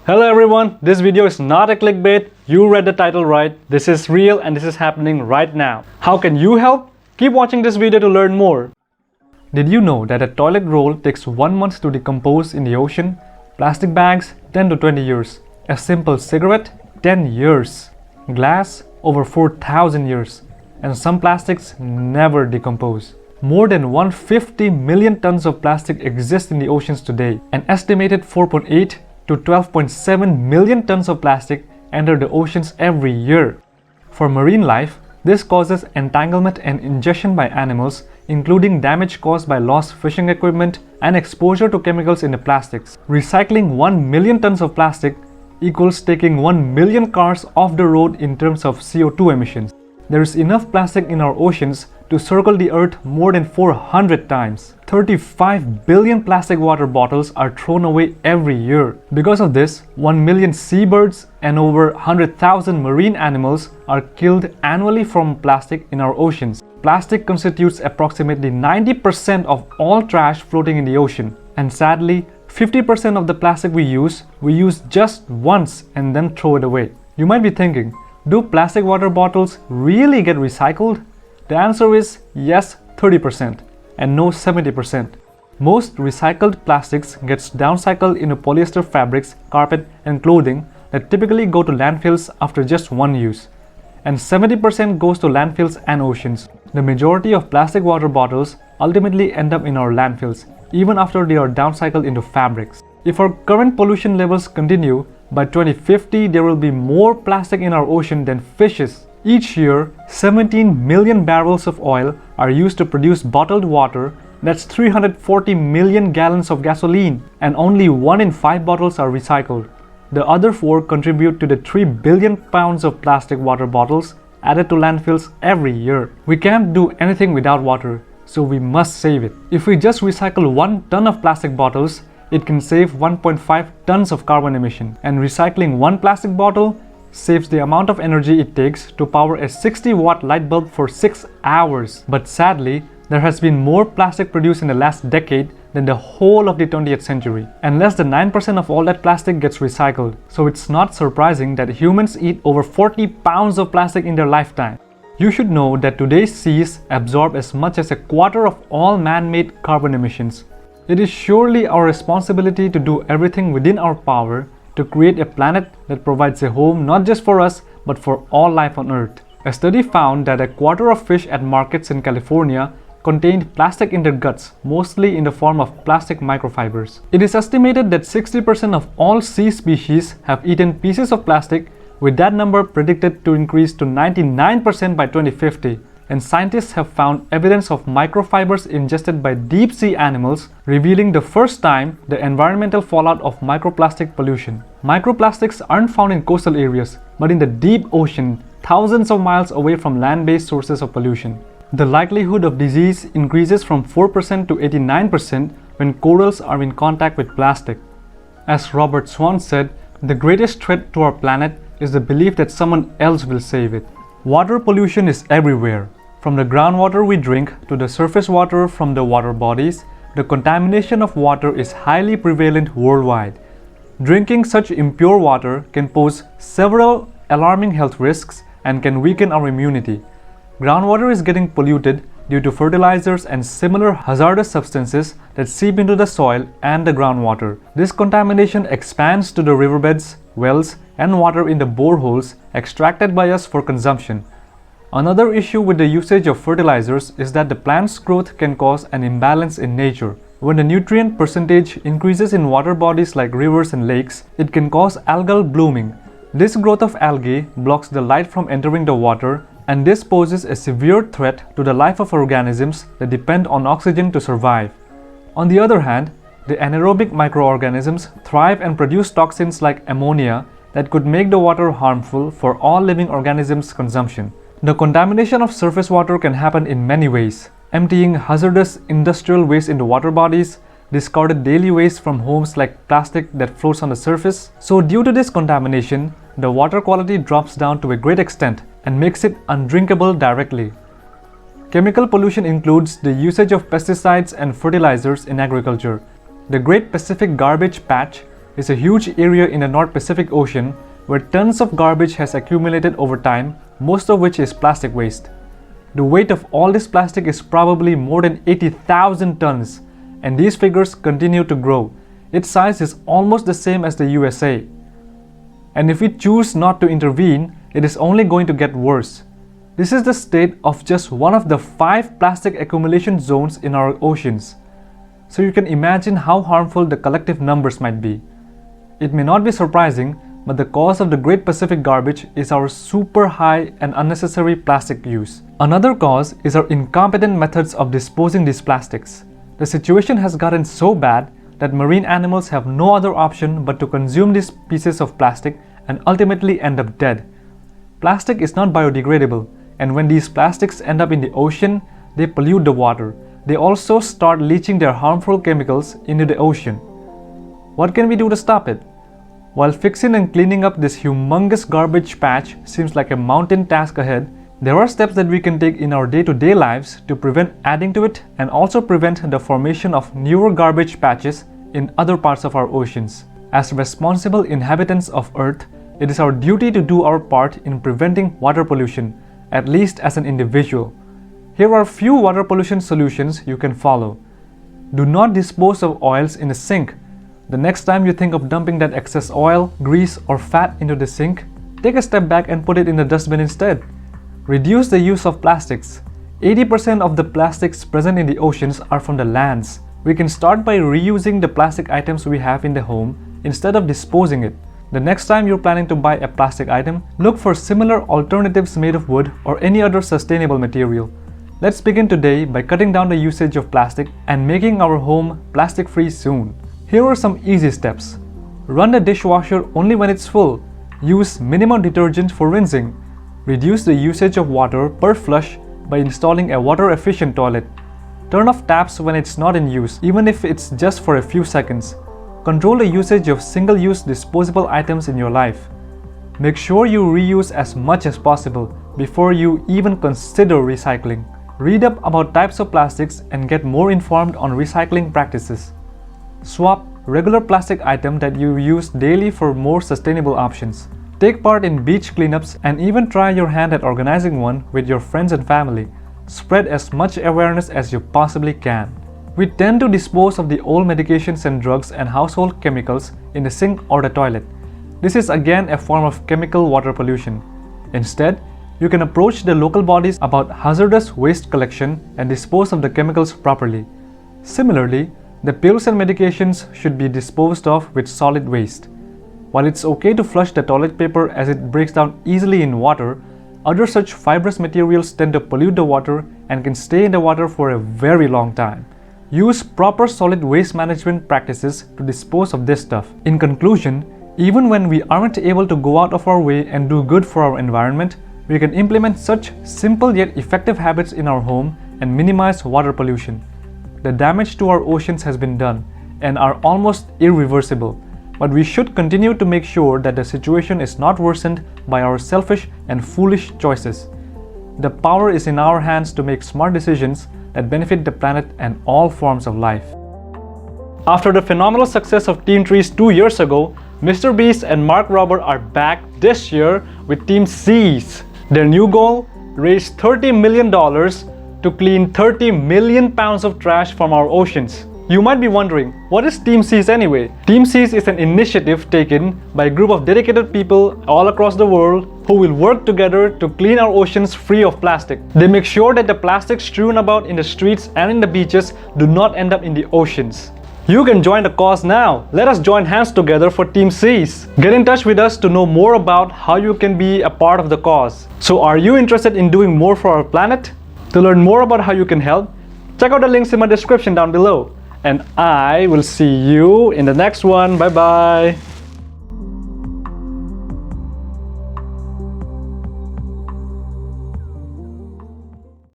Hello everyone, this video is not a clickbait. You read the title right. This is real and this is happening right now. How can you help? Keep watching this video to learn more. Did you know that a toilet roll takes 1 month to decompose in the ocean? Plastic bags, 10 to 20 years. A simple cigarette, 10 years. Glass, over 4,000 years. And some plastics never decompose. More than 150 million tons of plastic exist in the oceans today. An estimated 4.8 to 12.7 million tons of plastic enter the oceans every year. For marine life, this causes entanglement and ingestion by animals, including damage caused by lost fishing equipment and exposure to chemicals in the plastics. Recycling 1 million tons of plastic equals taking 1 million cars off the road in terms of CO2 emissions. There is enough plastic in our oceans to circle the earth more than 400 times. 35 billion plastic water bottles are thrown away every year. Because of this, 1 million seabirds and over 100,000 marine animals are killed annually from plastic in our oceans. Plastic constitutes approximately 90% of all trash floating in the ocean. And sadly, 50% of the plastic we use just once and then throw it away. You might be thinking, do plastic water bottles really get recycled? The answer is yes, 30% and no 70%. Most recycled plastics gets downcycled into polyester fabrics, carpet and clothing that typically go to landfills after just one use. And 70% goes to landfills and oceans. The majority of plastic water bottles ultimately end up in our landfills, even after they are downcycled into fabrics. If our current pollution levels continue, by 2050 there will be more plastic in our ocean than fishes. Each year, 17 million barrels of oil are used to produce bottled water. That's 340 million gallons of gasoline, and only 1 in 5 bottles are recycled. The other 4 contribute to the 3 billion pounds of plastic water bottles added to landfills every year. We can't do anything without water, so we must save it. If we just recycle 1 ton of plastic bottles, it can save 1.5 tons of carbon emission. And recycling 1 plastic bottle saves the amount of energy it takes to power a 60-watt light bulb for 6 hours. But sadly, there has been more plastic produced in the last decade than the whole of the 20th century. And less than 9% of all that plastic gets recycled. So it's not surprising that humans eat over 40 pounds of plastic in their lifetime. You should know that today's seas absorb as much as a quarter of all man-made carbon emissions. It is surely our responsibility to do everything within our power to create a planet that provides a home not just for us, but for all life on Earth. A study found that a quarter of fish at markets in California contained plastic in their guts, mostly in the form of plastic microfibers. It is estimated that 60% of all sea species have eaten pieces of plastic, with that number predicted to increase to 99% by 2050. And scientists have found evidence of microfibers ingested by deep sea animals, revealing the first time the environmental fallout of microplastic pollution. Microplastics aren't found in coastal areas, but in the deep ocean, thousands of miles away from land-based sources of pollution. The likelihood of disease increases from 4% to 89% when corals are in contact with plastic. As Robert Swan said, the greatest threat to our planet is the belief that someone else will save it. Water pollution is everywhere. From the groundwater we drink to the surface water from the water bodies, the contamination of water is highly prevalent worldwide. Drinking such impure water can pose several alarming health risks and can weaken our immunity. Groundwater is getting polluted due to fertilizers and similar hazardous substances that seep into the soil and the groundwater. This contamination expands to the riverbeds, wells, and water in the boreholes extracted by us for consumption. Another issue with the usage of fertilizers is that the plant's growth can cause an imbalance in nature. When the nutrient percentage increases in water bodies like rivers and lakes, it can cause algal blooming. This growth of algae blocks the light from entering the water, and this poses a severe threat to the life of organisms that depend on oxygen to survive. On the other hand, the anaerobic microorganisms thrive and produce toxins like ammonia that could make the water harmful for all living organisms' consumption. The contamination of surface water can happen in many ways. Emptying hazardous industrial waste into water bodies, discarded daily waste from homes like plastic that floats on the surface. So due to this contamination, the water quality drops down to a great extent and makes it undrinkable directly. Chemical pollution includes the usage of pesticides and fertilizers in agriculture. The Great Pacific Garbage Patch is a huge area in the North Pacific Ocean where tons of garbage has accumulated over time, most of which is plastic waste. The weight of all this plastic is probably more than 80,000 tons, and these figures continue to grow. Its size is almost the same as the USA. And if we choose not to intervene, it is only going to get worse. This is the state of just one of the 5 plastic accumulation zones in our oceans. So you can imagine how harmful the collective numbers might be. It may not be surprising, but the cause of the Great Pacific Garbage is our super high and unnecessary plastic use. Another cause is our incompetent methods of disposing these plastics. The situation has gotten so bad that marine animals have no other option but to consume these pieces of plastic and ultimately end up dead. Plastic is not biodegradable, and when these plastics end up in the ocean, they pollute the water. They also start leaching their harmful chemicals into the ocean. What can we do to stop it? While fixing and cleaning up this humongous garbage patch seems like a mountain task ahead, there are steps that we can take in our day-to-day lives to prevent adding to it and also prevent the formation of newer garbage patches in other parts of our oceans. As responsible inhabitants of Earth, it is our duty to do our part in preventing water pollution, at least as an individual. Here are a few water pollution solutions you can follow. Do not dispose of oils in the sink. The next time you think of dumping that excess oil, grease, or fat into the sink, take a step back and put it in the dustbin instead. Reduce the use of plastics. 80% of the plastics present in the oceans are from the lands. We can start by reusing the plastic items we have in the home instead of disposing it. The next time you're planning to buy a plastic item, look for similar alternatives made of wood or any other sustainable material. Let's begin today by cutting down the usage of plastic and making our home plastic-free soon. Here are some easy steps. Run the dishwasher only when it's full. Use minimum detergent for rinsing. Reduce the usage of water per flush by installing a water-efficient toilet. Turn off taps when it's not in use, even if it's just for a few seconds. Control the usage of single-use disposable items in your life. Make sure you reuse as much as possible before you even consider recycling. Read up about types of plastics and get more informed on recycling practices. Swap regular plastic items that you use daily for more sustainable options. Take part in beach cleanups and even try your hand at organizing one with your friends and family. Spread as much awareness as you possibly can. We tend to dispose of the old medications and drugs and household chemicals in the sink or the toilet. This is again a form of chemical water pollution. Instead, you can approach the local bodies about hazardous waste collection and dispose of the chemicals properly. Similarly, the pills and medications should be disposed of with solid waste. While it's okay to flush the toilet paper as it breaks down easily in water, other such fibrous materials tend to pollute the water and can stay in the water for a very long time. Use proper solid waste management practices to dispose of this stuff. In conclusion, even when we aren't able to go out of our way and do good for our environment, we can implement such simple yet effective habits in our home and minimize water pollution. The damage to our oceans has been done and are almost irreversible, but we should continue to make sure that the situation is not worsened by our selfish and foolish choices. The power is in our hands to make smart decisions that benefit the planet and all forms of life. After the phenomenal success of TeamSeas 2 years ago, Mr. Beast and Mark Rober are back this year with TeamSeas. Their new goal? Raise $30 million to clean 30 million pounds of trash from our oceans. You might be wondering, what is TeamSeas anyway? TeamSeas is an initiative taken by a group of dedicated people all across the world who will work together to clean our oceans free of plastic. They make sure that the plastic strewn about in the streets and in the beaches do not end up in the oceans. You can join the cause now. Let us join hands together for TeamSeas. Get in touch with us to know more about how you can be a part of the cause. So are you interested in doing more for our planet? To learn more about how you can help, check out the links in my description down below. And I will see you in the next one. Bye bye.